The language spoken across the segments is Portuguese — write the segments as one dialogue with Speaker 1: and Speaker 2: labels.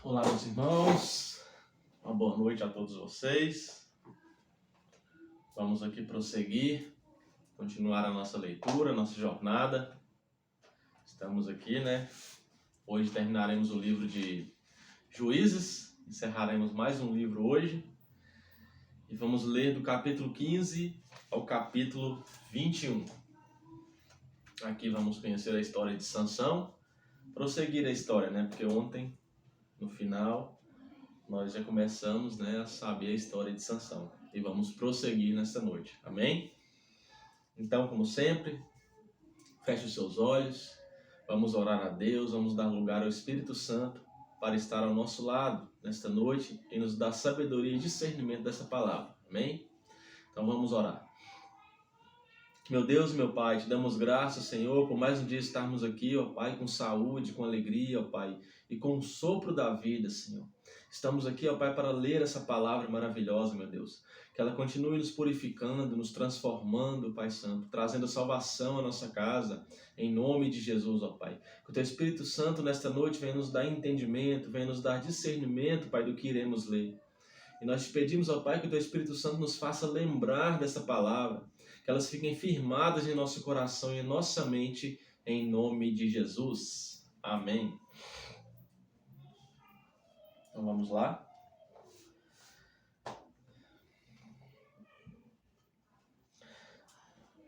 Speaker 1: Olá, meus irmãos, uma boa noite a todos vocês. Vamos aqui prosseguir, continuar a nossa leitura, a nossa jornada. Estamos aqui, Hoje terminaremos o livro de Juízes, encerraremos mais um livro hoje. E vamos ler do capítulo 15 ao capítulo 21. Aqui vamos conhecer a história de Sansão, prosseguir a história, Porque ontem, no final, nós já começamos a saber a história de Sansão. E vamos prosseguir nessa noite. Amém? Então, como sempre, feche os seus olhos. Vamos orar a Deus. Vamos dar lugar ao Espírito Santo para estar ao nosso lado nesta noite e nos dar sabedoria e discernimento dessa palavra. Amém? Então, vamos orar. Meu Deus e meu Pai, te damos graças, Senhor, por mais um dia estarmos aqui, ó Pai, com saúde, com alegria, ó Pai, e com o sopro da vida, Senhor. Estamos aqui, ó Pai, para ler essa palavra maravilhosa, meu Deus. Que ela continue nos purificando, nos transformando, Pai Santo, trazendo salvação à nossa casa, em nome de Jesus, ó Pai. Que o Teu Espírito Santo, nesta noite, venha nos dar entendimento, venha nos dar discernimento, Pai, do que iremos ler. E nós te pedimos, ó Pai, que o Teu Espírito Santo nos faça lembrar dessa palavra, que elas fiquem firmadas em nosso coração e em nossa mente, em nome de Jesus. Amém. Então vamos lá.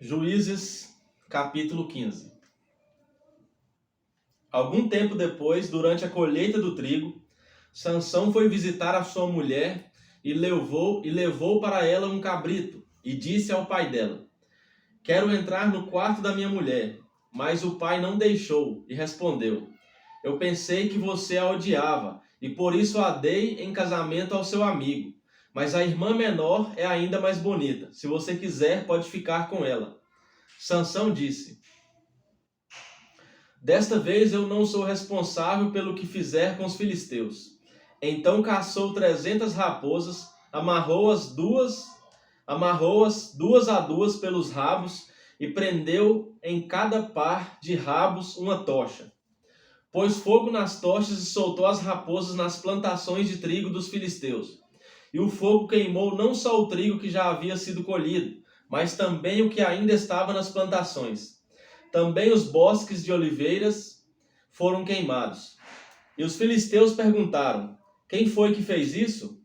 Speaker 1: Juízes, capítulo 15. Algum tempo depois, durante a colheita do trigo, Sansão foi visitar a sua mulher e levou para ela um cabrito e disse ao pai dela: "Quero entrar no quarto da minha mulher." Mas o pai não deixou e respondeu: "Eu pensei que você a odiava e por isso a dei em casamento ao seu amigo. Mas a irmã menor é ainda mais bonita. Se você quiser, pode ficar com ela." Sansão disse: "Desta vez eu não sou responsável pelo que fizer com os filisteus." Então caçou 300 raposas, amarrou-as duas a duas pelos rabos e prendeu em cada par de rabos uma tocha. Pôs fogo nas tochas e soltou as raposas nas plantações de trigo dos filisteus. E o fogo queimou não só o trigo que já havia sido colhido, mas também o que ainda estava nas plantações. Também os bosques de oliveiras foram queimados. E os filisteus perguntaram: "Quem foi que fez isso?"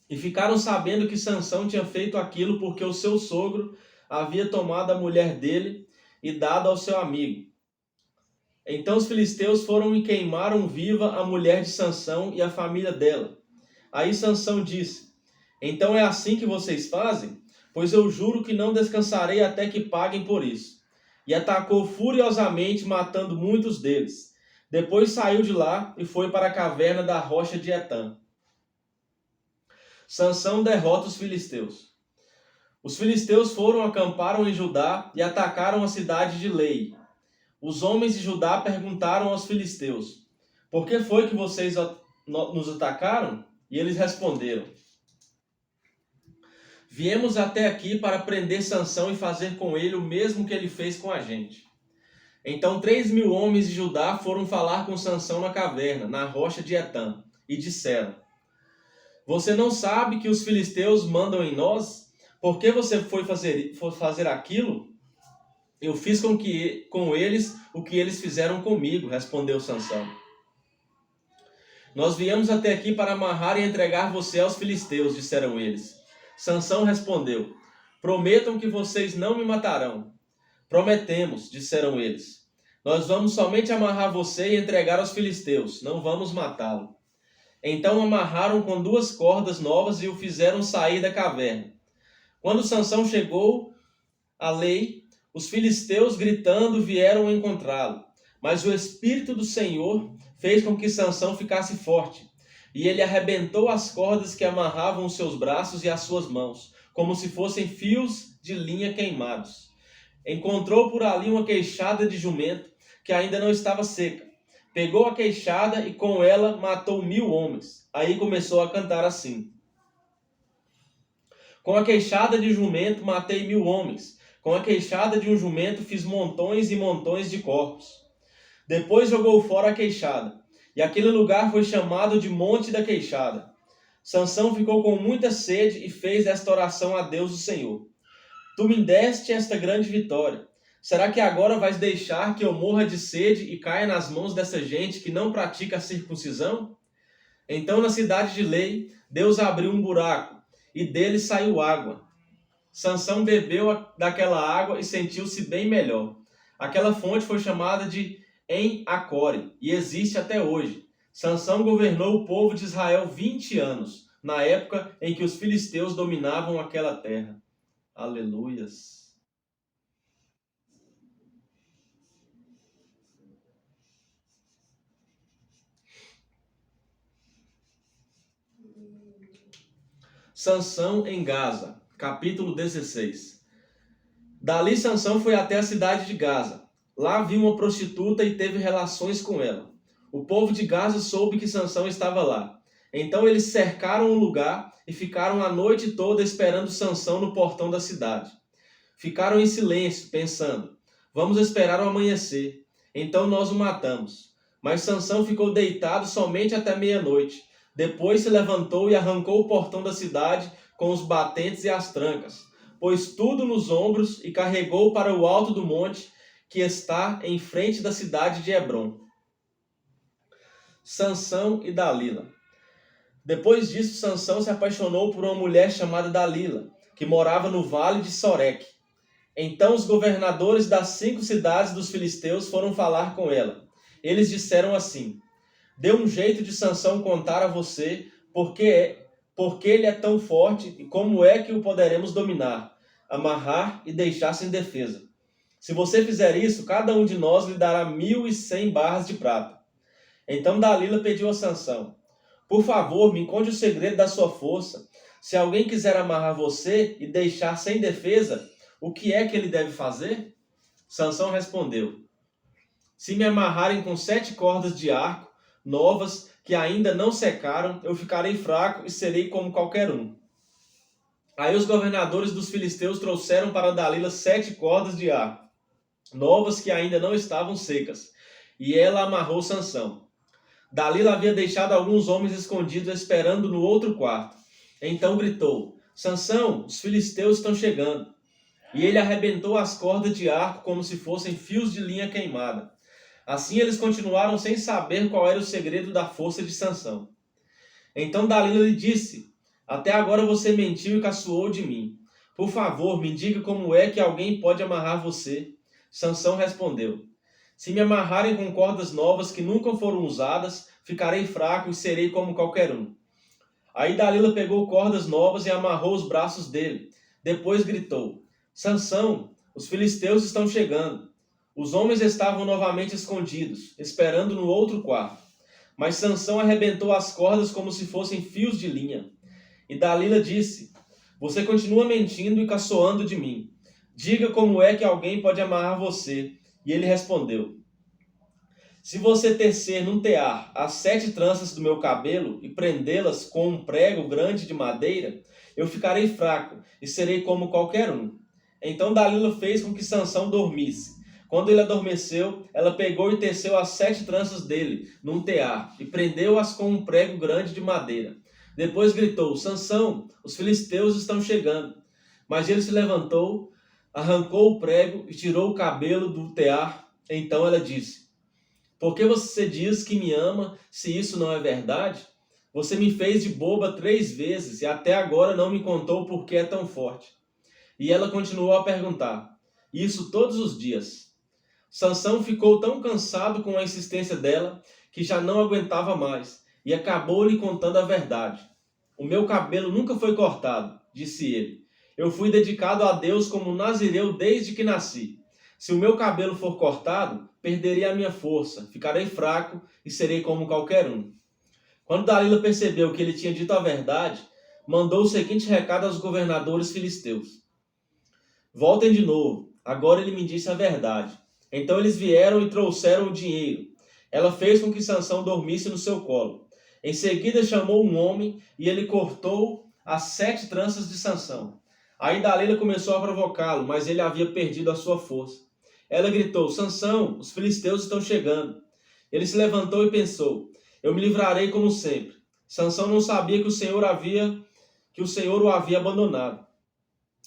Speaker 1: E ficaram sabendo que Sansão tinha feito aquilo porque o seu sogro havia tomado a mulher dele e dado ao seu amigo. Então os filisteus foram e queimaram viva a mulher de Sansão e a família dela. Aí Sansão disse: "Então é assim que vocês fazem? Pois eu juro que não descansarei até que paguem por isso." E atacou furiosamente, matando muitos deles. Depois saiu de lá e foi para a caverna da rocha de Etã. Sansão derrota os filisteus. Os filisteus acamparam em Judá e atacaram a cidade de Lei. Os homens de Judá perguntaram aos filisteus: "Por que foi que vocês nos atacaram?" E eles responderam: "Viemos até aqui para prender Sansão e fazer com ele o mesmo que ele fez com a gente." Então 3.000 homens de Judá foram falar com Sansão na caverna, na rocha de Etã, e disseram: "Você não sabe que os filisteus mandam em nós? Por que você foi fazer aquilo?" "Eu fiz com eles o que eles fizeram comigo," respondeu Sansão. "Nós viemos até aqui para amarrar e entregar você aos filisteus," disseram eles. Sansão respondeu: "Prometam que vocês não me matarão." "Prometemos," disseram eles. "Nós vamos somente amarrar você e entregar aos filisteus, não vamos matá-lo." Então amarraram com 2 cordas novas e o fizeram sair da caverna. Quando Sansão chegou à Lei, os filisteus, gritando, vieram encontrá-lo. Mas o Espírito do Senhor fez com que Sansão ficasse forte, e ele arrebentou as cordas que amarravam os seus braços e as suas mãos, como se fossem fios de linha queimados. Encontrou por ali uma queixada de jumento que ainda não estava seca. Pegou a queixada e com ela matou 1.000 homens. Aí começou a cantar assim: "Com a queixada de jumento matei 1.000 homens. Com a queixada de um jumento fiz montões e montões de corpos." Depois jogou fora a queixada e aquele lugar foi chamado de Monte da Queixada. Sansão ficou com muita sede e fez esta oração a Deus o Senhor: Tu me deste esta grande vitória. Será que agora vais deixar que eu morra de sede e caia nas mãos dessa gente que não pratica a circuncisão? Então, na cidade de Lei, Deus abriu um buraco e dele saiu água. Sansão bebeu daquela água e sentiu-se bem melhor. Aquela fonte foi chamada de En-Acore e existe até hoje. Sansão governou o povo de Israel 20 anos, na época em que os filisteus dominavam aquela terra. Aleluias. Sansão em Gaza, capítulo 16. Dali Sansão foi até a cidade de Gaza. Lá viu uma prostituta e teve relações com ela. O povo de Gaza soube que Sansão estava lá. Então eles cercaram o lugar e ficaram a noite toda esperando Sansão no portão da cidade. Ficaram em silêncio, pensando: vamos esperar o amanhecer. Então nós o matamos. Mas Sansão ficou deitado somente até meia-noite. Depois se levantou e arrancou o portão da cidade com os batentes e as trancas. Pôs tudo nos ombros e carregou para o alto do monte que está em frente da cidade de Hebrom. Sansão e Dalila. Depois disso, Sansão se apaixonou por uma mulher chamada Dalila, que morava no vale de Soreque. Então os governadores das 5 cidades dos filisteus foram falar com ela. Eles disseram assim: Dê um jeito de Sansão contar a você porque ele é tão forte e como é que o poderemos dominar, amarrar e deixar sem defesa. Se você fizer isso, cada um de nós lhe dará 1.100 barras de prata. Então Dalila pediu a Sansão: Por favor, me conte o segredo da sua força. Se alguém quiser amarrar você e deixar sem defesa, o que é que ele deve fazer? Sansão respondeu: Se me amarrarem com 7 cordas de arco, novas, que ainda não secaram, eu ficarei fraco e serei como qualquer um. Aí os governadores dos filisteus trouxeram para Dalila 7 cordas de arco, novas que ainda não estavam secas, e ela amarrou Sansão. Dalila havia deixado alguns homens escondidos esperando no outro quarto. Então gritou: Sansão, os filisteus estão chegando. E ele arrebentou as cordas de arco como se fossem fios de linha queimada. Assim eles continuaram sem saber qual era o segredo da força de Sansão. Então Dalila lhe disse: Até agora você mentiu e caçoou de mim. Por favor, me diga como é que alguém pode amarrar você. Sansão respondeu: Se me amarrarem com cordas novas que nunca foram usadas, ficarei fraco e serei como qualquer um. Aí Dalila pegou cordas novas e amarrou os braços dele. Depois gritou: Sansão, os filisteus estão chegando. Os homens estavam novamente escondidos, esperando no outro quarto. Mas Sansão arrebentou as cordas como se fossem fios de linha. E Dalila disse: Você continua mentindo e caçoando de mim. Diga como é que alguém pode amarrar você. E ele respondeu: Se você tecer num tear as 7 tranças do meu cabelo e prendê-las com um prego grande de madeira, eu ficarei fraco e serei como qualquer um. Então Dalila fez com que Sansão dormisse. Quando ele adormeceu, ela pegou e teceu as 7 tranças dele num tear e prendeu-as com um prego grande de madeira. Depois gritou: Sansão, os filisteus estão chegando. Mas ele se levantou, arrancou o prego e tirou o cabelo do tear. Então ela disse: Por que você diz que me ama, se isso não é verdade? Você me fez de boba 3 vezes e até agora não me contou por que é tão forte. E ela continuou a perguntar: Isso todos os dias. Sansão ficou tão cansado com a insistência dela que já não aguentava mais e acabou lhe contando a verdade. O meu cabelo nunca foi cortado, disse ele. Eu fui dedicado a Deus como nazireu desde que nasci. Se o meu cabelo for cortado, perderei a minha força, ficarei fraco e serei como qualquer um. Quando Dalila percebeu que ele tinha dito a verdade, mandou o seguinte recado aos governadores filisteus: Voltem de novo, agora ele me disse a verdade. Então eles vieram e trouxeram o dinheiro. Ela fez com que Sansão dormisse no seu colo. Em seguida chamou um homem e ele cortou as 7 tranças de Sansão. Aí Dalila começou a provocá-lo, mas ele havia perdido a sua força. Ela gritou: Sansão, os filisteus estão chegando. Ele se levantou e pensou: eu me livrarei como sempre. Sansão não sabia que o Senhor o havia abandonado.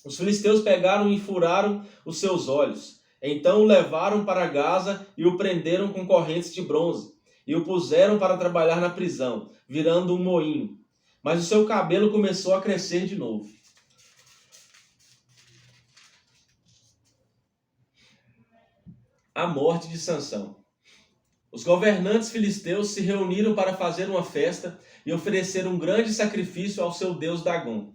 Speaker 1: Os filisteus pegaram e furaram os seus olhos. Então o levaram para Gaza e o prenderam com correntes de bronze. E o puseram para trabalhar na prisão, virando um moinho. Mas o seu cabelo começou a crescer de novo. A morte de Sansão. Os governantes filisteus se reuniram para fazer uma festa e oferecer um grande sacrifício ao seu deus Dagom.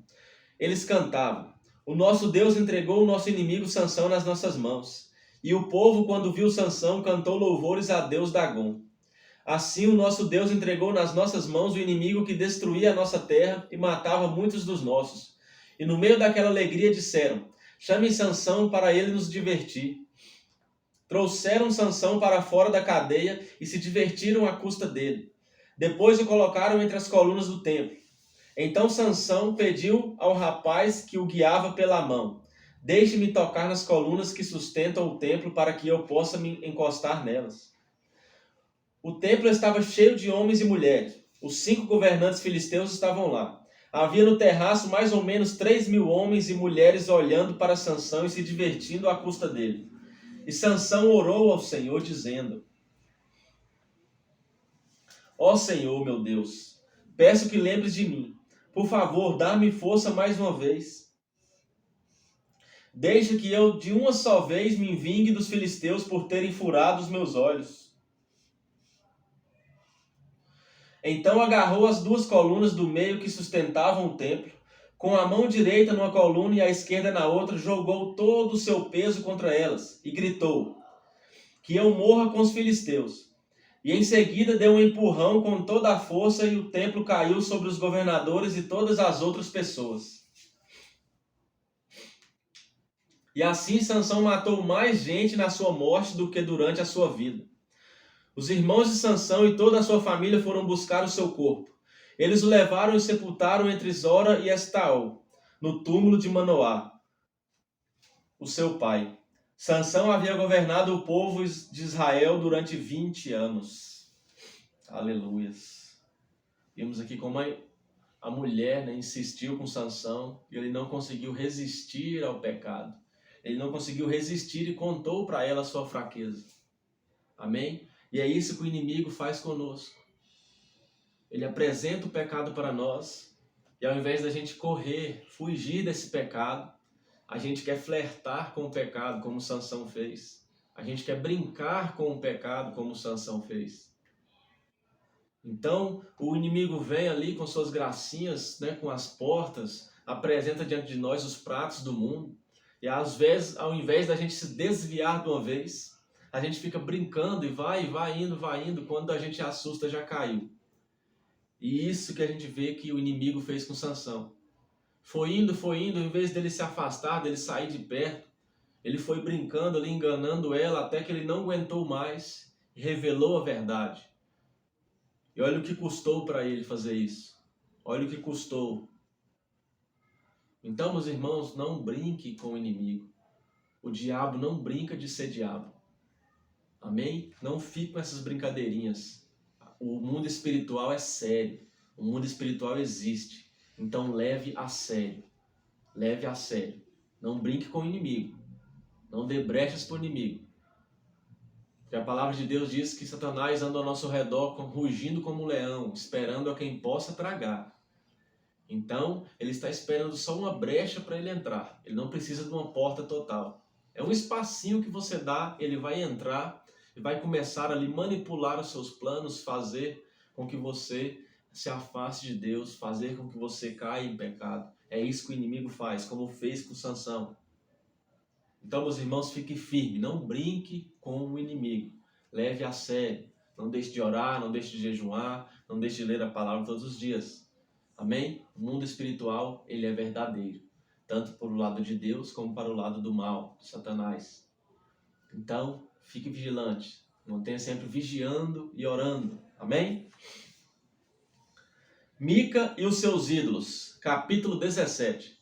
Speaker 1: Eles cantavam: o nosso Deus entregou o nosso inimigo Sansão nas nossas mãos. E o povo, quando viu Sansão, cantou louvores a Deus Dagom. Assim o nosso Deus entregou nas nossas mãos o inimigo que destruía a nossa terra e matava muitos dos nossos. E no meio daquela alegria disseram: chamem Sansão para ele nos divertir. Trouxeram Sansão para fora da cadeia e se divertiram à custa dele. Depois o colocaram entre as colunas do templo. Então Sansão pediu ao rapaz que o guiava pela mão: deixe-me tocar nas colunas que sustentam o templo para que eu possa me encostar nelas. O templo estava cheio de homens e mulheres. Os 5 governantes filisteus estavam lá. Havia no terraço mais ou menos 3.000 homens e mulheres olhando para Sansão e se divertindo à custa dele. E Sansão orou ao Senhor, dizendo: ó Senhor, meu Deus, peço que lembres de mim. Por favor, dá-me força mais uma vez. Deixa que eu de uma só vez me vingue dos filisteus por terem furado os meus olhos. Então agarrou as 2 colunas do meio que sustentavam o templo. Com a mão direita numa coluna e a esquerda na outra, jogou todo o seu peso contra elas e gritou: que eu morra com os filisteus. E em seguida deu um empurrão com toda a força e o templo caiu sobre os governadores e todas as outras pessoas. E assim Sansão matou mais gente na sua morte do que durante a sua vida. Os irmãos de Sansão e toda a sua família foram buscar o seu corpo. Eles o levaram e sepultaram entre Zora e Estaol, no túmulo de Manoá, o seu pai. Sansão havia governado o povo de Israel durante 20 anos. Aleluias. Vimos aqui como a mulher, insistiu com Sansão e ele não conseguiu resistir ao pecado. Ele não conseguiu resistir e contou para ela a sua fraqueza. Amém? E é isso que o inimigo faz conosco. Ele apresenta o pecado para nós e ao invés da gente correr, fugir desse pecado, a gente quer flertar com o pecado, como Sansão fez. A gente quer brincar com o pecado, como Sansão fez. Então, o inimigo vem ali com suas gracinhas, com as portas, apresenta diante de nós os pratos do mundo. E às vezes, ao invés da gente se desviar de uma vez, a gente fica brincando e vai indo. Quando a gente assusta, já caiu. E isso que a gente vê que o inimigo fez com Sansão. Foi indo, em vez dele se afastar, dele sair de perto, ele foi brincando ali, enganando ela, até que ele não aguentou mais e revelou a verdade. E olha o que custou para ele fazer isso. Olha o que custou. Então, meus irmãos, não brinque com o inimigo. O diabo não brinca de ser diabo. Amém? Não fique com essas brincadeirinhas. O mundo espiritual é sério. O mundo espiritual existe. Então leve a sério. Leve a sério. Não brinque com o inimigo. Não dê brechas para o inimigo. Porque a palavra de Deus diz que Satanás anda ao nosso redor rugindo como um leão, esperando a quem possa tragar. Então, ele está esperando só uma brecha para ele entrar. Ele não precisa de uma porta total. É um espacinho que você dá, ele vai entrar e vai começar a lhe manipular os seus planos, fazer com que você se afaste de Deus, fazer com que você caia em pecado. É isso que o inimigo faz, como fez com Sansão. Então, meus irmãos, fique firme, não brinque com o inimigo. Leve a sério. Não deixe de orar, não deixe de jejuar, não deixe de ler a palavra todos os dias. Amém? O mundo espiritual, ele é verdadeiro. Tanto para o lado de Deus, como para o lado do mal, de Satanás. Então, fique vigilante. Mantenha sempre vigiando e orando. Amém? Mica e os seus ídolos. Capítulo 17.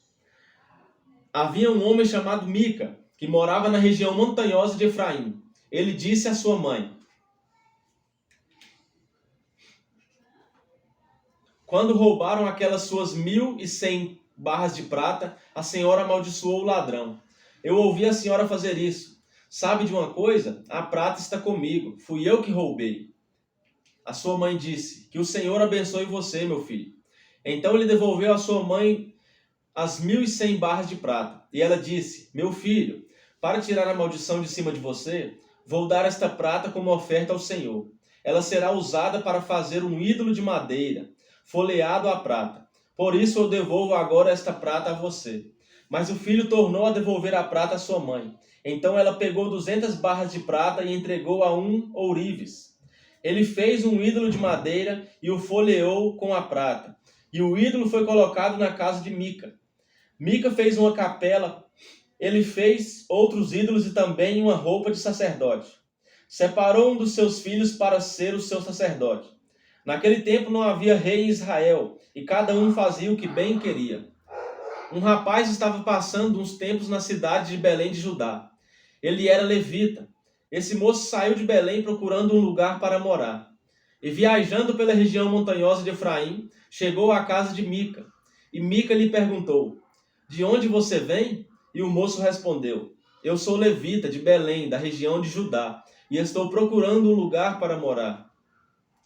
Speaker 1: Havia um homem chamado Mica, que morava na região montanhosa de Efraim. Ele disse à sua mãe: Quando roubaram aquelas suas 1.100 barras de prata, a senhora amaldiçoou o ladrão. Eu ouvi a senhora fazer isso. Sabe de uma coisa? A prata está comigo. Fui eu que roubei. A sua mãe disse: que o Senhor abençoe você, meu filho. Então ele devolveu à sua mãe as 1.100 barras de prata. E ela disse: meu filho, para tirar a maldição de cima de você, vou dar esta prata como oferta ao Senhor. Ela será usada para fazer um ídolo de madeira, folheado à prata. Por isso eu devolvo agora esta prata a você. Mas o filho tornou a devolver a prata à sua mãe. Então ela pegou 200 barras de prata e entregou a um ourives. Ele fez um ídolo de madeira e o folheou com a prata. E o ídolo foi colocado na casa de Mica. Mica fez uma capela. Ele fez outros ídolos e também uma roupa de sacerdote. Separou um dos seus filhos para ser o seu sacerdote. Naquele tempo não havia rei em Israel, e cada um fazia o que bem queria. Um rapaz estava passando uns tempos na cidade de Belém de Judá. Ele era levita. Esse moço saiu de Belém procurando um lugar para morar. E viajando pela região montanhosa de Efraim, chegou à casa de Mica. E Mica lhe perguntou: de onde você vem? E o moço respondeu: eu sou levita de Belém, da região de Judá, e estou procurando um lugar para morar.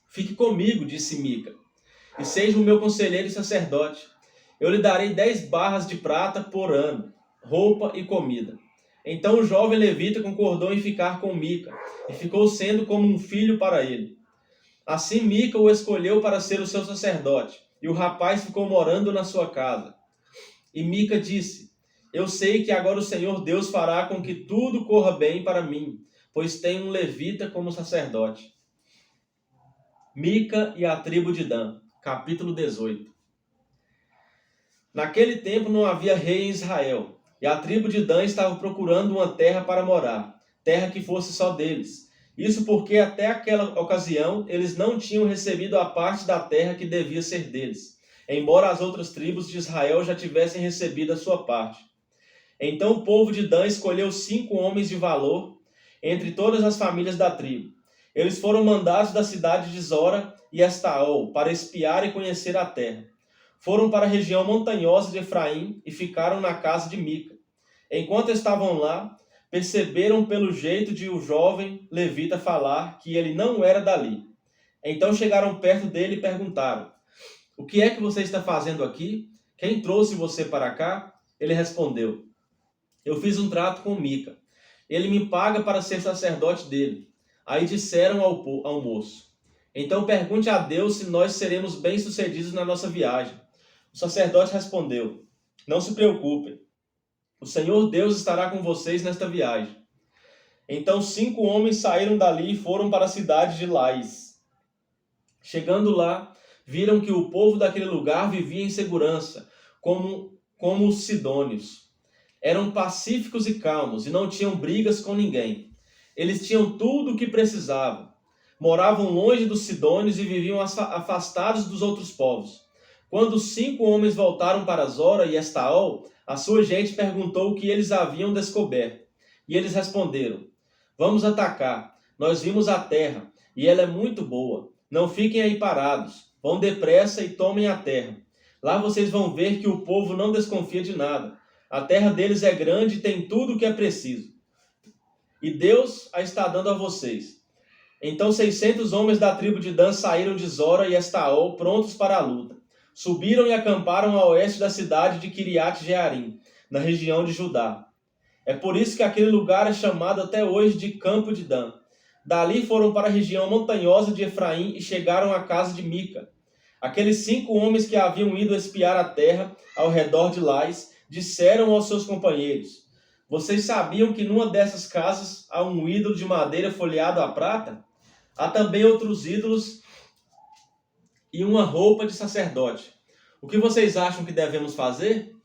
Speaker 1: Fique comigo, disse Mica, e seja o meu conselheiro e sacerdote. Eu lhe darei 10 barras de prata por ano, roupa e comida. Então o jovem levita concordou em ficar com Mica, e ficou sendo como um filho para ele. Assim Mica o escolheu para ser o seu sacerdote, e o rapaz ficou morando na sua casa. E Mica disse: eu sei que agora o Senhor Deus fará com que tudo corra bem para mim, pois tenho um levita como sacerdote. Mica e a tribo de Dan, capítulo 18. Naquele tempo não havia rei em Israel, e a tribo de Dan estava procurando uma terra para morar, terra que fosse só deles. Isso porque até aquela ocasião eles não tinham recebido a parte da terra que devia ser deles, embora as outras tribos de Israel já tivessem recebido a sua parte. Então o povo de Dan escolheu 5 homens de valor entre todas as famílias da tribo. Eles foram mandados da cidade de Zora e Estaol para espiar e conhecer a terra. Foram para a região montanhosa de Efraim e ficaram na casa de Mica. Enquanto estavam lá, perceberam pelo jeito de o jovem levita falar que ele não era dali. Então chegaram perto dele e perguntaram: o que é que você está fazendo aqui? Quem trouxe você para cá? Ele respondeu: eu fiz um trato com Mica. Ele me paga para ser sacerdote dele. Aí disseram ao moço: então pergunte a Deus se nós seremos bem-sucedidos na nossa viagem. O sacerdote respondeu: não se preocupem. O Senhor Deus estará com vocês nesta viagem. Então 5 homens saíram dali e foram para a cidade de Lais. Chegando lá, viram que o povo daquele lugar vivia em segurança, como os sidônios. Eram pacíficos e calmos e não tinham brigas com ninguém. Eles tinham tudo o que precisavam. Moravam longe dos sidônios e viviam afastados dos outros povos. Quando os 5 homens voltaram para Zora e Estaol, a sua gente perguntou o que eles haviam descoberto. E eles responderam: vamos atacar. Nós vimos a terra, e ela é muito boa. Não fiquem aí parados. Vão depressa e tomem a terra. Lá vocês vão ver que o povo não desconfia de nada. A terra deles é grande e tem tudo o que é preciso. E Deus a está dando a vocês. Então 600 homens da tribo de Dan saíram de Zora e Estaol prontos para a luta. Subiram e acamparam a oeste da cidade de Kiriat Jearim, na região de Judá. É por isso que aquele lugar é chamado até hoje de Campo de Dan. Dali foram para a região montanhosa de Efraim e chegaram à casa de Mica. Aqueles 5 homens que haviam ido espiar a terra ao redor de Lais disseram aos seus companheiros: vocês sabiam que numa dessas casas há um ídolo de madeira folheado à prata? Há também outros ídolos e uma roupa de sacerdote. O que vocês acham que devemos fazer?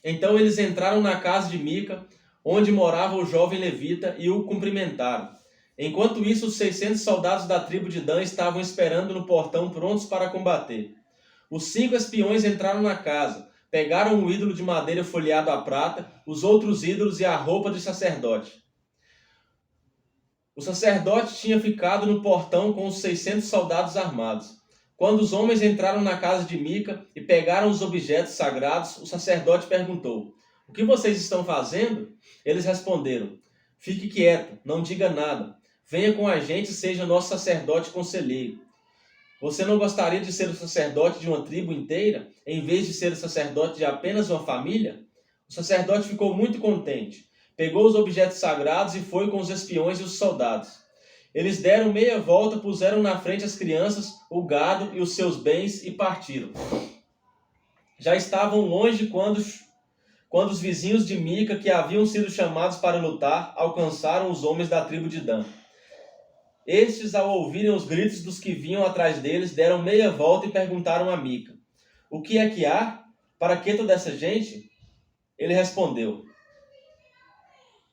Speaker 1: Então eles entraram na casa de Mica, onde morava o jovem levita, e o cumprimentaram. Enquanto isso, os 600 soldados da tribo de Dan estavam esperando no portão, prontos para combater. Os 5 espiões entraram na casa, pegaram o ídolo de madeira folheado à prata, os outros ídolos e a roupa de sacerdote. O sacerdote tinha ficado no portão com os 600 soldados armados. Quando os homens entraram na casa de Mica e pegaram os objetos sagrados, o sacerdote perguntou: "O que vocês estão fazendo?" Eles responderam: "Fique quieto, não diga nada. Venha com a gente e seja nosso sacerdote conselheiro. Você não gostaria de ser o sacerdote de uma tribo inteira, em vez de ser o sacerdote de apenas uma família?" O sacerdote ficou muito contente. Pegou os objetos sagrados e foi com os espiões e os soldados. Eles deram meia volta, puseram na frente as crianças, o gado e os seus bens e partiram. Já estavam longe quando os vizinhos de Mica, que haviam sido chamados para lutar, alcançaram os homens da tribo de Dan. Estes, ao ouvirem os gritos dos que vinham atrás deles, deram meia volta e perguntaram a Mica: "O que é que há? Para que toda essa gente?" Ele respondeu: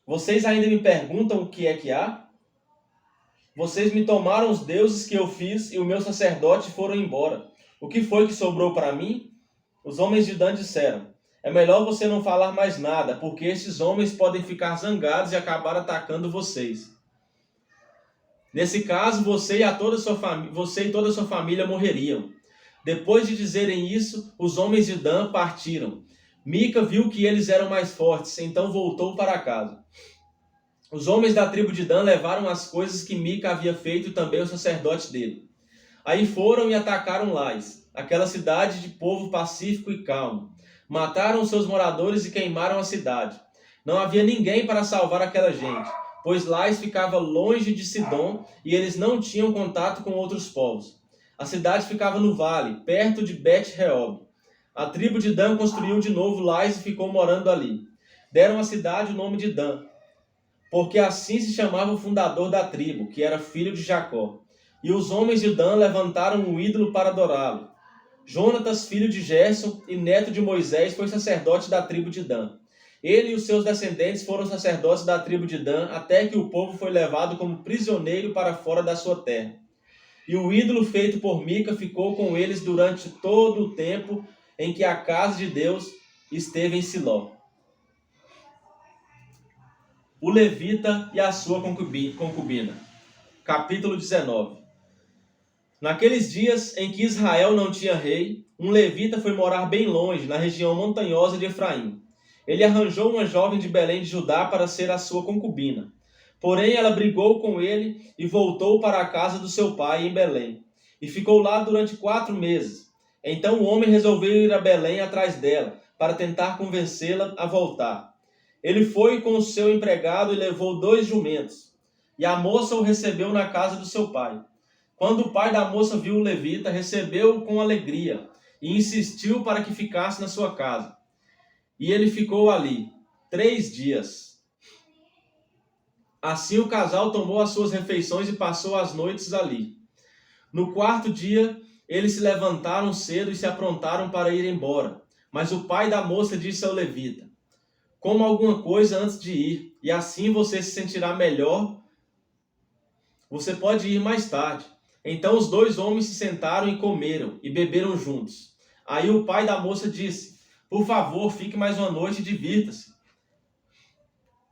Speaker 1: "Vocês ainda me perguntam o que é que há? Vocês me tomaram os deuses que eu fiz e o meu sacerdote foram embora. O que foi que sobrou para mim?" Os homens de Dan disseram: "É melhor você não falar mais nada, porque estes homens podem ficar zangados e acabar atacando vocês. Nesse caso, você e toda a sua família morreriam." Depois de dizerem isso, os homens de Dan partiram. Mica viu que eles eram mais fortes, então voltou para casa. Os homens da tribo de Dan levaram as coisas que Mica havia feito e também o sacerdote dele. Aí foram e atacaram Lais, aquela cidade de povo pacífico e calmo. Mataram seus moradores e queimaram a cidade. Não havia ninguém para salvar aquela gente, pois Lais ficava longe de Sidom e eles não tinham contato com outros povos. A cidade ficava no vale, perto de Bet-Reob. A tribo de Dan construiu de novo Lais e ficou morando ali. Deram à cidade o nome de Dan, porque assim se chamava o fundador da tribo, que era filho de Jacó. E os homens de Dan levantaram um ídolo para adorá-lo. Jonatas, filho de Gerson e neto de Moisés, foi sacerdote da tribo de Dan. Ele e os seus descendentes foram sacerdotes da tribo de Dan até que o povo foi levado como prisioneiro para fora da sua terra. E o ídolo feito por Mica ficou com eles durante todo o tempo em que a casa de Deus esteve em Siló. O levita e a sua concubina. Capítulo 19. Naqueles dias em que Israel não tinha rei, um levita foi morar bem longe, na região montanhosa de Efraim. Ele arranjou uma jovem de Belém de Judá para ser a sua concubina. Porém, ela brigou com ele e voltou para a casa do seu pai em Belém. E ficou lá durante 4 meses. Então o homem resolveu ir a Belém atrás dela, para tentar convencê-la a voltar. Ele foi com o seu empregado e levou 2 jumentos. E a moça o recebeu na casa do seu pai. Quando o pai da moça viu o levita, recebeu-o com alegria e insistiu para que ficasse na sua casa. E ele ficou ali 3 dias. Assim o casal tomou as suas refeições e passou as noites ali. No 4º dia, eles se levantaram cedo e se aprontaram para ir embora. Mas o pai da moça disse ao levita: "Coma alguma coisa antes de ir, e assim você se sentirá melhor. Você pode ir mais tarde." Então os 2 homens se sentaram e comeram e beberam juntos. Aí o pai da moça disse: "Por favor, fique mais uma noite e divirta-se."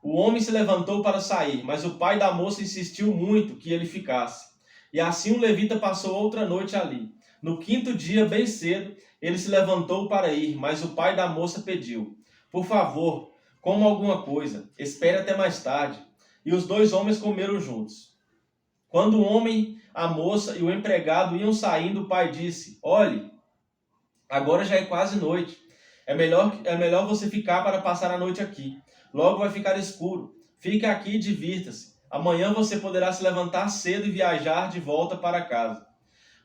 Speaker 1: O homem se levantou para sair, mas o pai da moça insistiu muito que ele ficasse. E assim o levita passou outra noite ali. No 5º dia, bem cedo, ele se levantou para ir, mas o pai da moça pediu: "Por favor, coma alguma coisa, espere até mais tarde." E os 2 homens comeram juntos. Quando o homem, a moça e o empregado iam saindo, o pai disse: "Olhe, agora já é quase noite. É melhor você ficar para passar a noite aqui. Logo vai ficar escuro. Fique aqui e divirta-se. Amanhã você poderá se levantar cedo e viajar de volta para casa."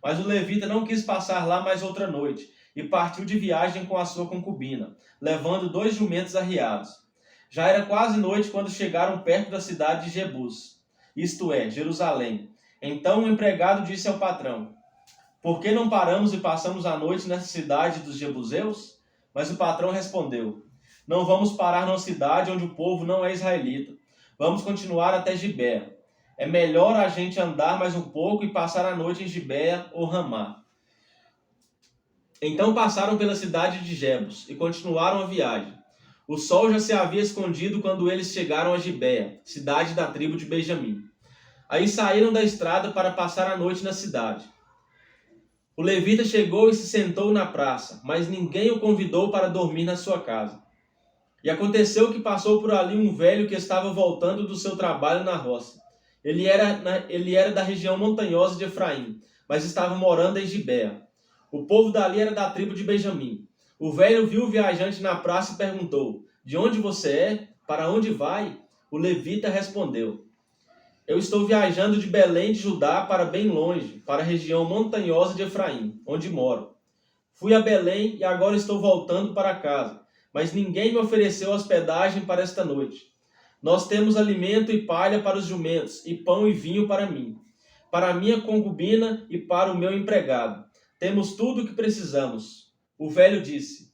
Speaker 1: Mas o levita não quis passar lá mais outra noite e partiu de viagem com a sua concubina, levando 2 jumentos arriados. Já era quase noite quando chegaram perto da cidade de Jebus, isto é, Jerusalém. Então o empregado disse ao patrão: "Por que não paramos e passamos a noite nessa cidade dos Jebuseus?" Mas o patrão respondeu: "Não vamos parar numa cidade onde o povo não é israelita. Vamos continuar até Gibeá. É melhor a gente andar mais um pouco e passar a noite em Gibeá ou Ramá." Então passaram pela cidade de Jebus e continuaram a viagem. O sol já se havia escondido quando eles chegaram a Gibeá, cidade da tribo de Benjamim. Aí saíram da estrada para passar a noite na cidade. O levita chegou e se sentou na praça, mas ninguém o convidou para dormir na sua casa. E aconteceu que passou por ali um velho que estava voltando do seu trabalho na roça. Ele era da região montanhosa de Efraim, mas estava morando em Gibeá. O povo dali era da tribo de Benjamim. O velho viu o viajante na praça e perguntou: "De onde você é? Para onde vai?" O levita respondeu: "Eu estou viajando de Belém de Judá para bem longe, para a região montanhosa de Efraim, onde moro. Fui a Belém e agora estou voltando para casa, mas ninguém me ofereceu hospedagem para esta noite. Nós temos alimento e palha para os jumentos, e pão e vinho para mim, para a minha concubina e para o meu empregado. Temos tudo o que precisamos." O velho disse: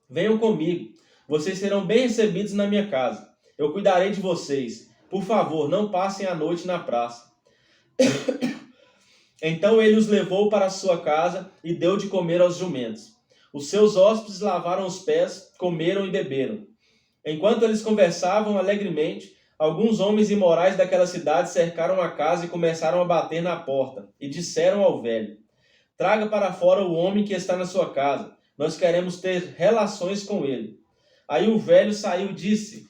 Speaker 1: "Venham comigo, vocês serão bem recebidos na minha casa. Eu cuidarei de vocês. Por favor, não passem a noite na praça." Então ele os levou para a sua casa e deu de comer aos jumentos. Os seus hóspedes lavaram os pés, comeram e beberam. Enquanto eles conversavam alegremente, alguns homens imorais daquela cidade cercaram a casa e começaram a bater na porta, e disseram ao velho: "Traga para fora o homem que está na sua casa. Nós queremos ter relações com ele." Aí o velho saiu e disse: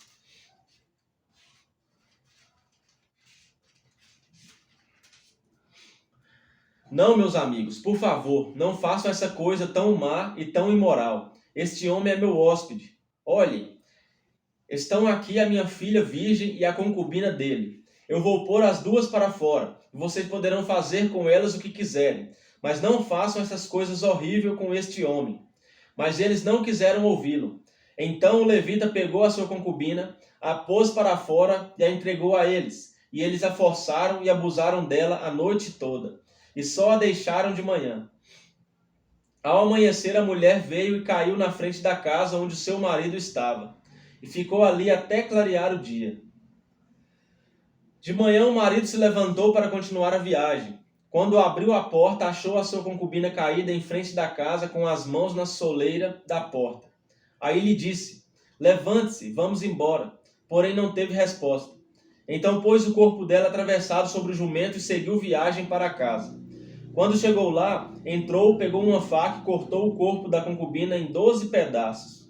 Speaker 1: "Não, meus amigos, por favor, não façam essa coisa tão má e tão imoral. Este homem é meu hóspede. Olhem, estão aqui a minha filha virgem e a concubina dele. Eu vou pôr as duas para fora, e vocês poderão fazer com elas o que quiserem. Mas não façam essas coisas horríveis com este homem." Mas eles não quiseram ouvi-lo. Então o levita pegou a sua concubina, a pôs para fora e a entregou a eles. E eles a forçaram e abusaram dela a noite toda, e só a deixaram de manhã. Ao amanhecer, a mulher veio e caiu na frente da casa onde seu marido estava, e ficou ali até clarear o dia. De manhã, o marido se levantou para continuar a viagem. Quando abriu a porta, achou a sua concubina caída em frente da casa com as mãos na soleira da porta. Aí lhe disse: "Levante-se, vamos embora." Porém não teve resposta. Então pôs o corpo dela atravessado sobre o jumento e seguiu viagem para casa. Quando chegou lá, entrou, pegou uma faca e cortou o corpo da concubina em 12 pedaços.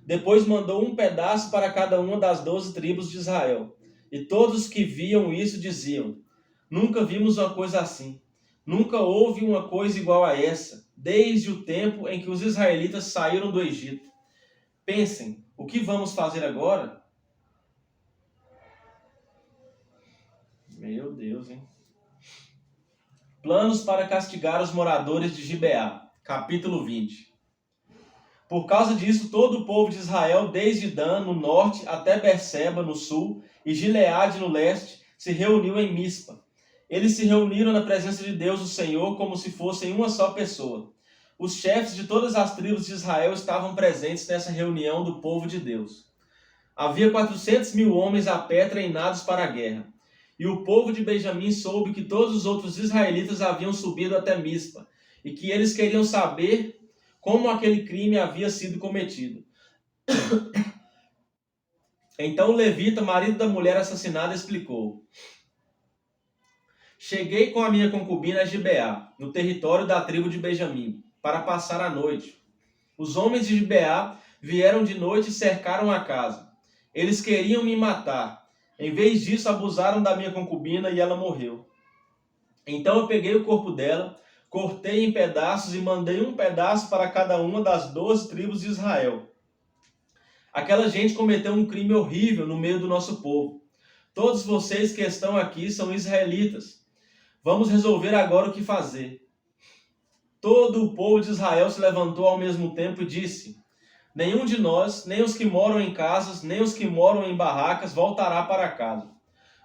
Speaker 1: Depois mandou um pedaço para cada uma das 12 tribos de Israel. E todos que viam isso diziam: "Nunca vimos uma coisa assim. Nunca houve uma coisa igual a essa, desde o tempo em que os israelitas saíram do Egito. Pensem, o que vamos fazer agora?" Meu Deus, hein? Planos para castigar os moradores de Gibeá. Capítulo 20. Por causa disso, todo o povo de Israel, desde Dan, no norte, até Berseba, no sul, e Gileade, no leste, se reuniu em Mispa. Eles se reuniram na presença de Deus, o Senhor, como se fossem uma só pessoa. Os chefes de todas as tribos de Israel estavam presentes nessa reunião do povo de Deus. Havia 400.000 homens a pé treinados para a guerra. E o povo de Benjamim soube que todos os outros israelitas haviam subido até Mispa, e que eles queriam saber como aquele crime havia sido cometido. Então o levita, marido da mulher assassinada, explicou: "Cheguei com a minha concubina a Gibeá, no território da tribo de Benjamim, para passar a noite. Os homens de Gibeá vieram de noite e cercaram a casa. Eles queriam me matar. Em vez disso, abusaram da minha concubina e ela morreu. Então eu peguei o corpo dela, cortei em pedaços e mandei um pedaço para cada uma das 12 tribos de Israel. Aquela gente cometeu um crime horrível no meio do nosso povo. Todos vocês que estão aqui são israelitas. Vamos resolver agora o que fazer." Todo o povo de Israel se levantou ao mesmo tempo e disse: "Nenhum de nós, nem os que moram em casas, nem os que moram em barracas, voltará para casa.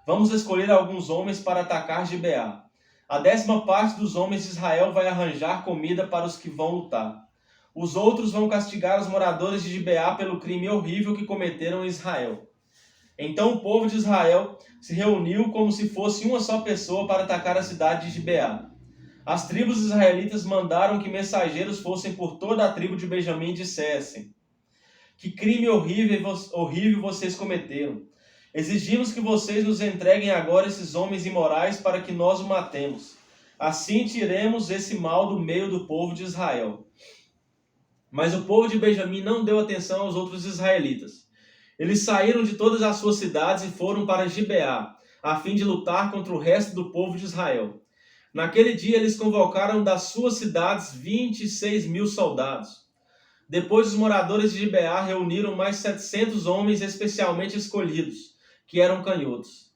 Speaker 1: Vamos escolher alguns homens para atacar Gibeá. A 10ª parte dos homens de Israel vai arranjar comida para os que vão lutar. Os outros vão castigar os moradores de Gibeá pelo crime horrível que cometeram em Israel." Então o povo de Israel se reuniu como se fosse uma só pessoa para atacar a cidade de Gibeá. As tribos israelitas mandaram que mensageiros fossem por toda a tribo de Benjamim e dissessem: "Que crime horrível vocês cometeram. Exigimos que vocês nos entreguem agora esses homens imorais para que nós o matemos. Assim tiremos esse mal do meio do povo de Israel. Mas o povo de Benjamim não deu atenção aos outros israelitas. Eles saíram de todas as suas cidades e foram para Gibeá, a fim de lutar contra o resto do povo de Israel. Naquele dia eles convocaram das suas cidades 26.000 soldados. Depois os moradores de Gibeá reuniram mais 700 homens especialmente escolhidos, que eram canhotos.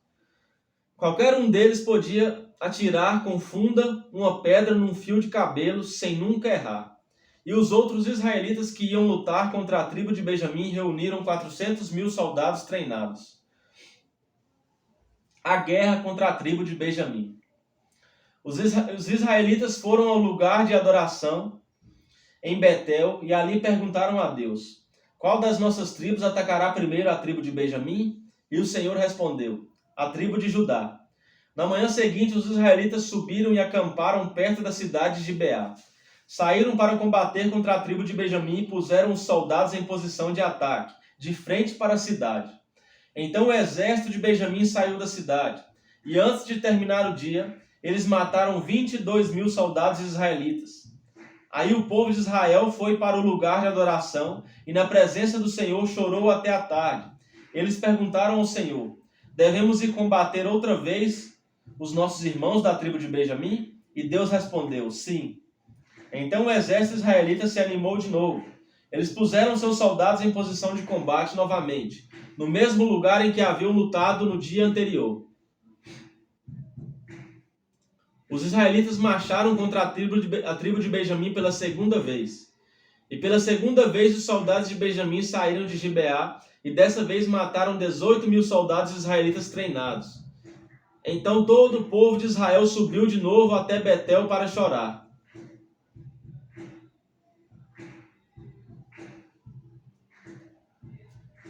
Speaker 1: Qualquer um deles podia atirar com funda uma pedra num fio de cabelo sem nunca errar. E os outros israelitas que iam lutar contra a tribo de Benjamim reuniram 400.000 soldados treinados. A guerra contra a tribo de Benjamim. Os israelitas foram ao lugar de adoração em Betel e ali perguntaram a Deus: qual das nossas tribos atacará primeiro a tribo de Benjamim? E o Senhor respondeu: a tribo de Judá. Na manhã seguinte, os israelitas subiram e acamparam perto da cidade de Gibeá. Saíram para combater contra a tribo de Benjamim e puseram os soldados em posição de ataque, de frente para a cidade. Então o exército de Benjamim saiu da cidade, e antes de terminar o dia, eles mataram 22.000 soldados israelitas. Aí o povo de Israel foi para o lugar de adoração e na presença do Senhor chorou até a tarde. Eles perguntaram ao Senhor: devemos ir combater outra vez os nossos irmãos da tribo de Benjamim? E Deus respondeu: sim. Então o exército israelita se animou de novo. Eles puseram seus soldados em posição de combate novamente, no mesmo lugar em que haviam lutado no dia anterior. Os israelitas marcharam contra a tribo de Benjamim pela segunda vez. E pela segunda vez os soldados de Benjamim saíram de Gibeá e dessa vez mataram 18.000 soldados israelitas treinados. Então todo o povo de Israel subiu de novo até Betel para chorar.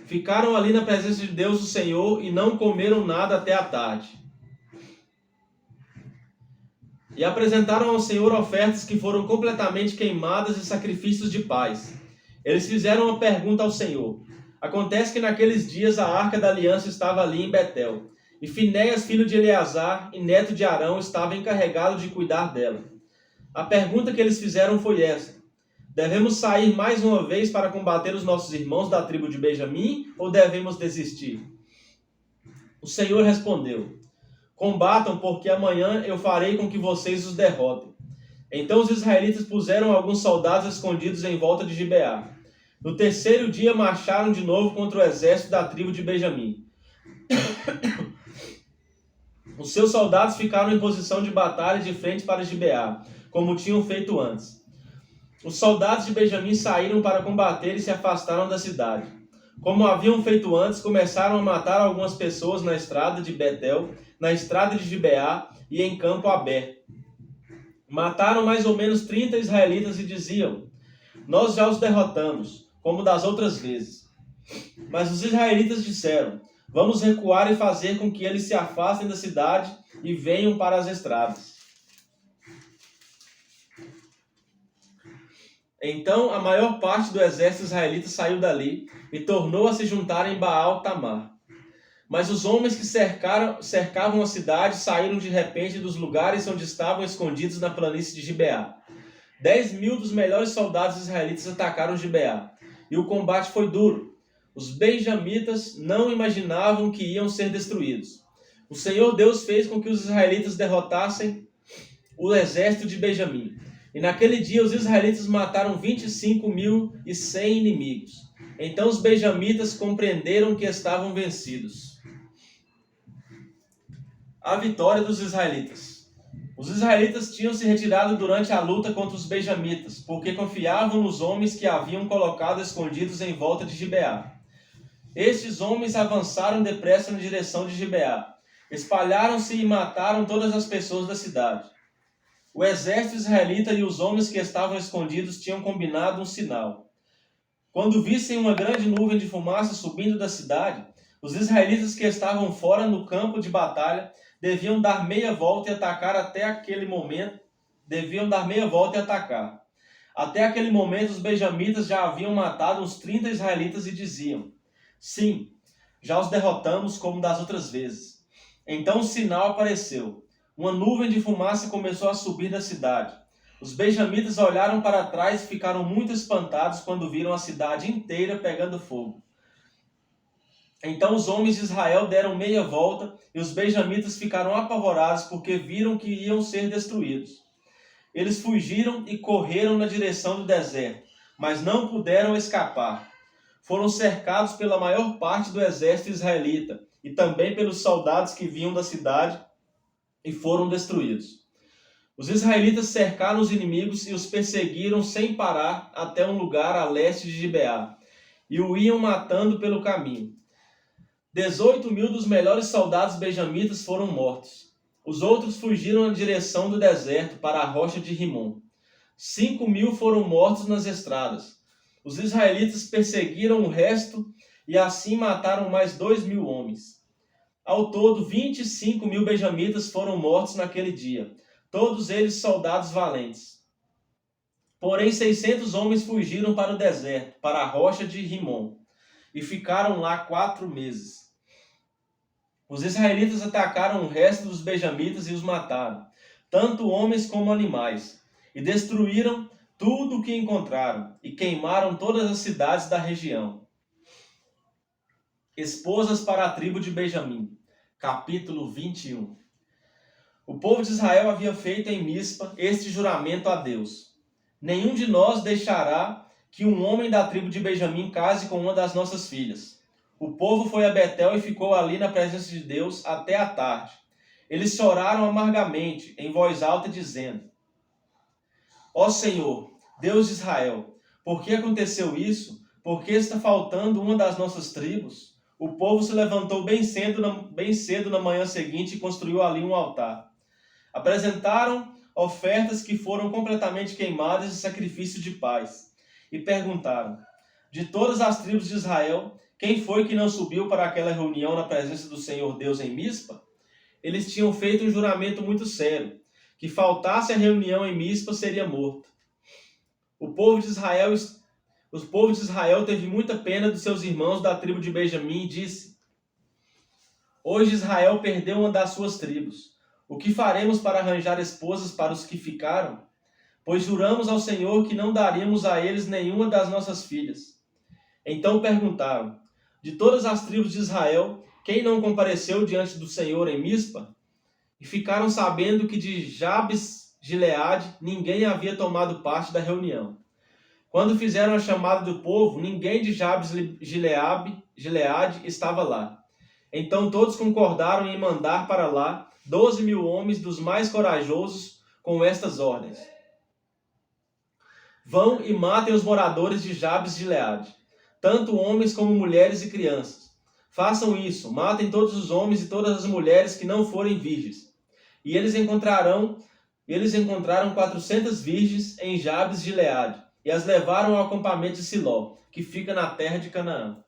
Speaker 1: Ficaram ali na presença de Deus, o Senhor, e não comeram nada até a tarde. E apresentaram ao Senhor ofertas que foram completamente queimadas e sacrifícios de paz. Eles fizeram uma pergunta ao Senhor. Acontece que naqueles dias a arca da aliança estava ali em Betel, e Finéias, filho de Eleazar e neto de Arão, estava encarregado de cuidar dela. A pergunta que eles fizeram foi esta: devemos sair mais uma vez para combater os nossos irmãos da tribo de Benjamim, ou devemos desistir? O Senhor respondeu: combatam, porque amanhã eu farei com que vocês os derrotem. Então os israelitas puseram alguns soldados escondidos em volta de Gibeá. No terceiro dia marcharam de novo contra o exército da tribo de Benjamim. Os seus soldados ficaram em posição de batalha de frente para Gibeá, como tinham feito antes. Os soldados de Benjamim saíram para combater e se afastaram da cidade. Como haviam feito antes, começaram a matar algumas pessoas na estrada de Betel, na estrada de Gibeá e em campo aberto. Mataram mais ou menos 30 israelitas e diziam: nós já os derrotamos, como das outras vezes. Mas os israelitas disseram: vamos recuar e fazer com que eles se afastem da cidade e venham para as estradas. Então a maior parte do exército israelita saiu dali e tornou a se juntar em Baal-Tamar. Mas os homens que cercavam a cidade saíram de repente dos lugares onde estavam escondidos na planície de Gibeá. 10.000 dos melhores soldados israelitas atacaram Gibeá, e o combate foi duro. Os benjamitas não imaginavam que iam ser destruídos. O Senhor Deus fez com que os israelitas derrotassem o exército de Benjamim. E naquele dia os israelitas mataram 25.100 inimigos. Então os benjamitas compreenderam que estavam vencidos. A vitória dos israelitas. Os israelitas tinham se retirado durante a luta contra os benjamitas, porque confiavam nos homens que haviam colocado escondidos em volta de Gibeá. Estes homens avançaram depressa na direção de Gibeá, espalharam-se e mataram todas as pessoas da cidade. O exército israelita e os homens que estavam escondidos tinham combinado um sinal. Quando vissem uma grande nuvem de fumaça subindo da cidade, os israelitas que estavam fora no campo de batalha deviam dar meia volta e atacar até aquele momento. Até aquele momento, os benjamitas já haviam matado uns 30 israelitas e diziam: sim, já os derrotamos como das outras vezes. Então o sinal apareceu. uma nuvem de fumaça começou a subir da cidade. Os benjamitas olharam para trás e ficaram muito espantados quando viram a cidade inteira pegando fogo. Então os homens de Israel deram meia volta e os benjamitas ficaram apavorados porque viram que iam ser destruídos. Eles fugiram e correram na direção do deserto, mas não puderam escapar. Foram cercados pela maior parte do exército israelita e também pelos soldados que vinham da cidade e foram destruídos. Os israelitas cercaram os inimigos e os perseguiram sem parar até um lugar a leste de Gibeá, e o iam matando pelo caminho. 18.000 dos melhores soldados benjamitas foram mortos. Os outros fugiram na direção do deserto para a rocha de Rimon. 5.000 foram mortos nas estradas. Os israelitas perseguiram o resto e assim mataram mais 2.000 homens. Ao todo, 25.000 benjamitas foram mortos naquele dia, todos eles soldados valentes. Porém, 600 homens fugiram para o deserto, para a rocha de Rimon, e ficaram lá 4 meses. Os israelitas atacaram o resto dos benjamitas e os mataram, tanto homens como animais, e destruíram tudo o que encontraram, e queimaram todas as cidades da região. Esposas para a tribo de Benjamim. Capítulo 21. O povo de Israel havia feito em Mispa este juramento a Deus: nenhum de nós deixará que um homem da tribo de Benjamim case com uma das nossas filhas. O povo foi a Betel e ficou ali na presença de Deus até a tarde. Eles choraram amargamente, em voz alta, dizendo: Ó Senhor, Deus de Israel, por que aconteceu isso? Por que está faltando uma das nossas tribos? O povo se levantou bem cedo na manhã seguinte e construiu ali um altar. Apresentaram ofertas que foram completamente queimadas e sacrifício de paz. E perguntaram: de todas as tribos de Israel, quem foi que não subiu para aquela reunião na presença do Senhor Deus em Mispa? Eles tinham feito um juramento muito sério: que faltasse a reunião em Mispa seria morto. O povo de Israel teve muita pena dos seus irmãos da tribo de Benjamim e disse: hoje Israel perdeu uma das suas tribos. O que faremos para arranjar esposas para os que ficaram? Pois juramos ao Senhor que não daríamos a eles nenhuma das nossas filhas. Então perguntaram: de todas as tribos de Israel, quem não compareceu diante do Senhor em Mispa? E ficaram sabendo que de Jabes Gileade ninguém havia tomado parte da reunião. Quando fizeram a chamada do povo, ninguém de Jabes Gileade estava lá. Então todos concordaram em mandar para lá 12.000 homens dos mais corajosos com estas ordens: vão e matem os moradores de Jabes Gileade, tanto homens como mulheres e crianças. Façam isso, matem todos os homens e todas as mulheres que não forem virgens. E eles encontraram 400 virgens em Jabes Gileade, e as levaram ao acampamento de Siló, que fica na terra de Canaã.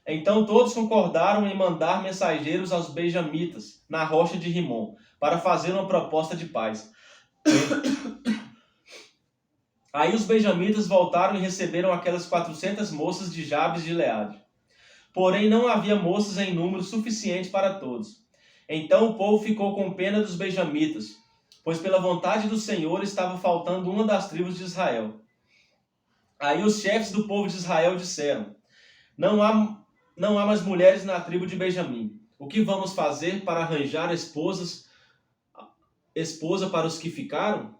Speaker 1: Então todos concordaram em mandar mensageiros aos benjamitas, na rocha de Rimon, para fazer uma proposta de paz. Aí os benjamitas voltaram e receberam aquelas 400 moças de Jabes Gileade. Porém não havia moças em número suficiente para todos. Então o povo ficou com pena dos benjamitas, pois pela vontade do Senhor estava faltando uma das tribos de Israel. Aí os chefes do povo de Israel disseram: não há mais mulheres na tribo de Benjamim. O que vamos fazer para arranjar esposa para os que ficaram?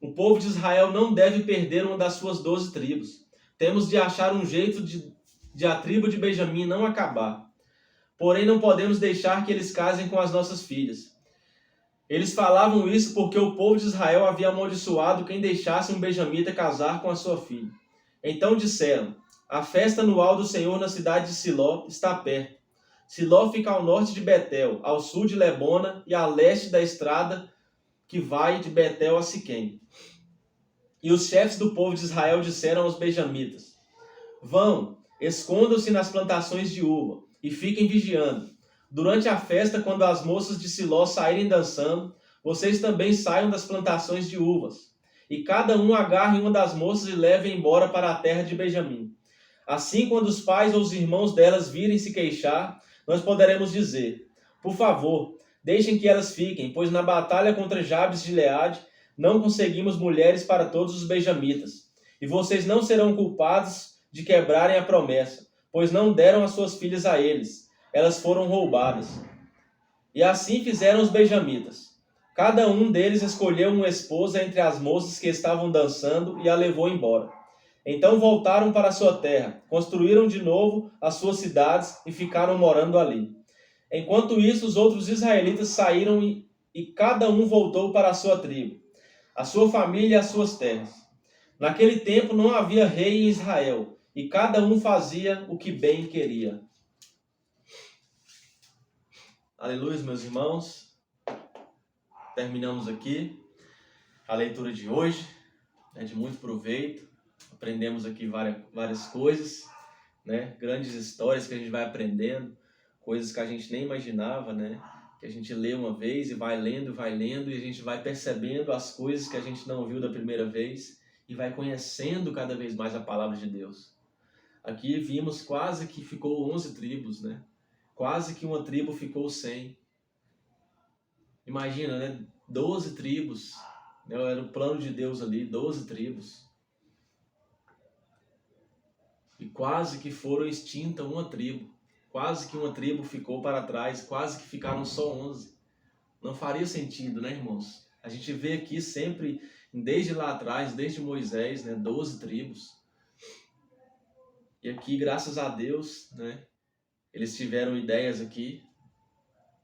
Speaker 1: O povo de Israel não deve perder uma das suas 12 tribos. Temos de achar um jeito de a tribo de Benjamim não acabar. Porém não podemos deixar que eles casem com as nossas filhas. Eles falavam isso porque o povo de Israel havia amaldiçoado quem deixasse um benjamita casar com a sua filha. Então disseram: a festa anual do Senhor na cidade de Siló está perto. Siló fica ao norte de Betel, ao sul de Lebona e a leste da estrada que vai de Betel a Siquém. E os chefes do povo de Israel disseram aos benjamitas: vão, escondam-se nas plantações de uva e fiquem vigiando. Durante a festa, quando as moças de Siló saírem dançando, vocês também saiam das plantações de uvas. E cada um agarre uma das moças e leve embora para a terra de Benjamim. Assim, quando os pais ou os irmãos delas virem se queixar, nós poderemos dizer: por favor, Deixem que elas fiquem, pois na batalha contra Jabes de Gileade não conseguimos mulheres para todos os benjamitas. E vocês não serão culpados de quebrarem a promessa, pois não deram as suas filhas a eles. Elas foram roubadas. E assim fizeram os benjamitas. Cada um deles escolheu uma esposa entre as moças que estavam dançando e a levou embora. Então voltaram para a sua terra, construíram de novo as suas cidades e ficaram morando ali. Enquanto isso, os outros israelitas saíram e cada um voltou para a sua tribo, a sua família e as suas terras. Naquele tempo não havia rei em Israel, e cada um fazia o que bem queria. Aleluia, meus irmãos. Terminamos aqui a leitura de hoje, é de muito proveito. Aprendemos aqui várias coisas, né? Grandes histórias que a gente vai aprendendo, coisas que a gente nem imaginava, né? Que a gente lê uma vez e vai lendo, e a gente vai percebendo as coisas que a gente não viu da primeira vez e vai conhecendo cada vez mais a palavra de Deus. Aqui vimos quase que ficou 11 tribos, né? Quase que uma tribo ficou 100. Imagina, né? 12 tribos, né? Era o plano de Deus ali, 12 tribos. E quase que foram extinta uma tribo. Quase que uma tribo ficou para trás, quase que ficaram só 11. Não faria sentido, né, irmãos? A gente vê aqui sempre, desde lá atrás, desde Moisés, né, 12 tribos. E aqui, graças a Deus, né, eles tiveram ideias aqui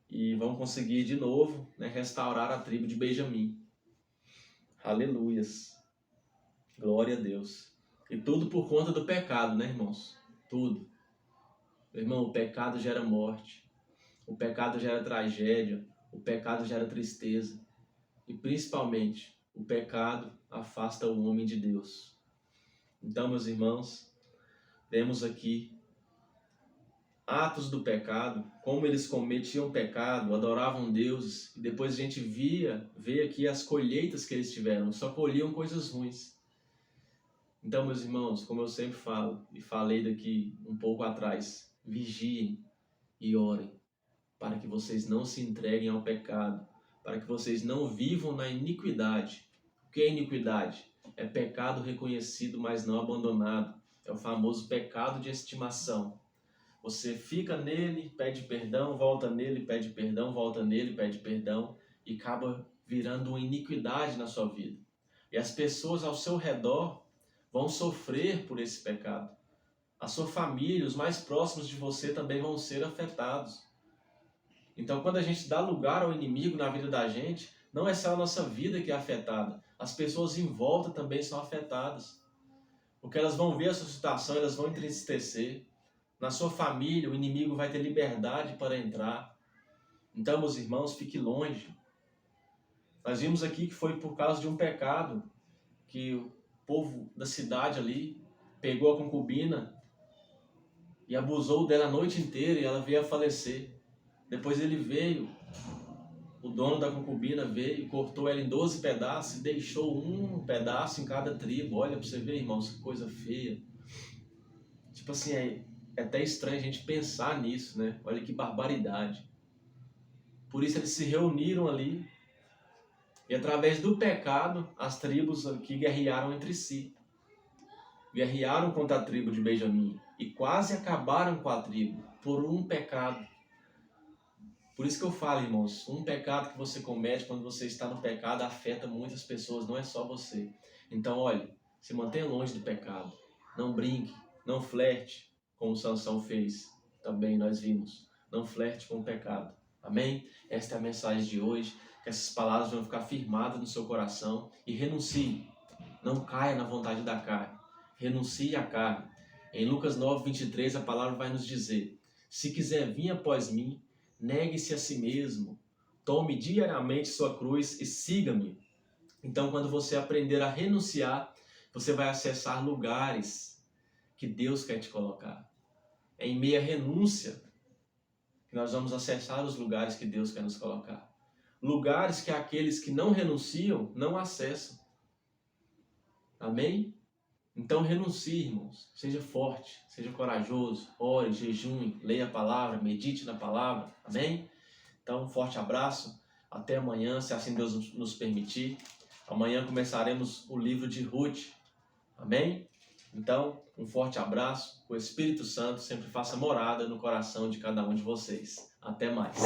Speaker 1: e vão conseguir de novo, né, restaurar a tribo de Benjamim. Aleluias. Glória a Deus. E tudo por conta do pecado, né, irmãos? Tudo. Irmão, o pecado gera morte. O pecado gera tragédia. O pecado gera tristeza. E principalmente, o pecado afasta o homem de Deus. Então, meus irmãos, vemos aqui atos do pecado, como eles cometiam pecado, adoravam deuses, e depois a gente vê aqui as colheitas que eles tiveram, só colhiam coisas ruins. Então, meus irmãos, como eu sempre falo, e falei daqui um pouco atrás, vigiem e orem, para que vocês não se entreguem ao pecado, para que vocês não vivam na iniquidade. O que é iniquidade? É pecado reconhecido, mas não abandonado. É o famoso pecado de estimação. Você fica nele, pede perdão, volta nele, pede perdão, volta nele, pede perdão, e acaba virando uma iniquidade na sua vida. E as pessoas ao seu redor vão sofrer por esse pecado. A sua família, os mais próximos de você também vão ser afetados. Então, quando a gente dá lugar ao inimigo na vida da gente, não é só a nossa vida que é afetada, as pessoas em volta também são afetadas. Porque elas vão ver a sua situação, elas vão entristecer. Na sua família, o inimigo vai ter liberdade para entrar. Então, meus irmãos, fique longe. Nós vimos aqui que foi por causa de um pecado que o povo da cidade ali pegou a concubina e abusou dela a noite inteira e ela veio a falecer. Depois ele veio, o dono da concubina veio, cortou ela em 12 pedaços e deixou um pedaço em cada tribo. Olha para você ver, irmãos, que coisa feia. Tipo assim, é até estranho a gente pensar nisso, né? Olha que barbaridade. Por isso eles se reuniram ali e através do pecado as tribos aqui guerrearam entre si. Guerrearam contra a tribo de Benjamim e quase acabaram com a tribo por um pecado. Por isso que eu falo, irmãos, um pecado que você comete quando você está no pecado afeta muitas pessoas, não é só você. Então, olha, se mantenha longe do pecado. Não brinque, não flerte, como Sansão fez. Também nós vimos. Não flerte com o pecado. Amém? Esta é a mensagem de hoje. Que essas palavras vão ficar firmadas no seu coração. E renuncie. Não caia na vontade da carne. Renuncie à carne. Em Lucas 9:23 a palavra vai nos dizer: se quiser vir após mim, negue-se a si mesmo, tome diariamente sua cruz e siga-me. Então, quando você aprender a renunciar, você vai acessar lugares que Deus quer te colocar. É em meia renúncia que nós vamos acessar os lugares que Deus quer nos colocar. Lugares que aqueles que não renunciam não acessam. Amém? Então renuncie, irmãos. Seja forte, seja corajoso, ore, jejue, leia a palavra, medite na palavra. Amém? Então, um forte abraço. Até amanhã, se assim Deus nos permitir. Amanhã começaremos o livro de Ruth. Amém? Então, um forte abraço. O Espírito Santo sempre faça morada no coração de cada um de vocês. Até mais.